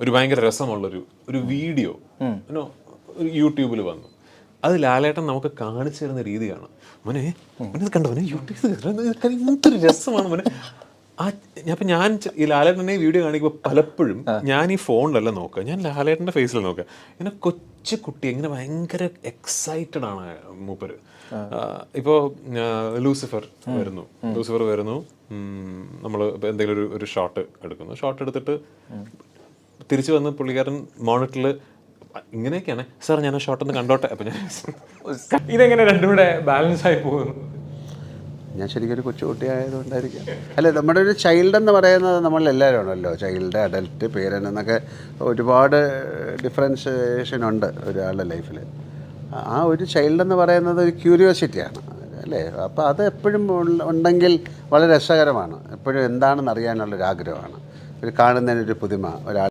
ഒരു ഭയങ്കര രസമുള്ളൊരു വീഡിയോ യൂട്യൂബിൽ വന്നു. അത് ലാലേട്ടൻ നമുക്ക് കാണിച്ചു തരുന്ന രീതിയാണ്. മോനെ മോനെ കണ്ടോ മോനെ യൂട്യൂബ് എന്തൊരു രസമാണ് മോനെ. ഞാൻ ഈ ലാലേട്ടനെ വീഡിയോ കാണിക്കുമ്പോൾ പലപ്പോഴും ഞാൻ ഈ ഫോണിലല്ല നോക്കുക, ഞാൻ ലാലേട്ടൻ്റെ ഫേസിൽ നോക്കുക. ഇങ്ങനെ കൊച്ചു കുട്ടി ഇങ്ങനെ ഭയങ്കര എക്സൈറ്റഡ് ആണ് മൂപ്പര്. ഇപ്പോൾ ലൂസിഫർ വരുന്നു, നമ്മൾ എന്തെങ്കിലും ഒരു ഷോട്ട് എടുക്കുന്നു, ഷോട്ട് എടുത്തിട്ട് തിരിച്ചു വന്ന് പുള്ളിക്കാരൻ മോണിറ്ററിൽ ഇങ്ങനെയൊക്കെയാണ്, സാർ ഞാൻ ആ ഷോട്ടൊന്ന് കണ്ടോട്ടെ. അപ്പം ഞാൻ ഇതെങ്ങനെ രണ്ടും കൂടെ ബാലൻസ് ആയി പോകുന്നു? ഞാൻ ശരിക്കും ഒരു കൊച്ചുകുട്ടി ആയതുകൊണ്ടായിരിക്കും. അല്ല, നമ്മുടെ ഒരു ചൈൽഡ് എന്ന് പറയുന്നത് നമ്മളെല്ലാവരും ആണല്ലോ. ചൈൽഡ്, അഡൽട്ട്, പേരൻ എന്നൊക്കെ ഒരുപാട് ഡിഫറൻഷിയേഷൻ ഉണ്ട് ഒരാളുടെ ലൈഫിൽ. ആ ഒരു ചൈൽഡ് എന്ന് പറയുന്നത് ഒരു ക്യൂരിയോസിറ്റിയാണ് അല്ലേ. അപ്പോൾ അത് എപ്പോഴും ഉണ്ടെങ്കിൽ വളരെ രസകരമാണ്. എപ്പോഴും എന്താണെന്ന് അറിയാനുള്ളൊരാഗ്രഹമാണ്, ഒരു കാണുന്നതിനൊരു പുതുമ, ഒരാൾ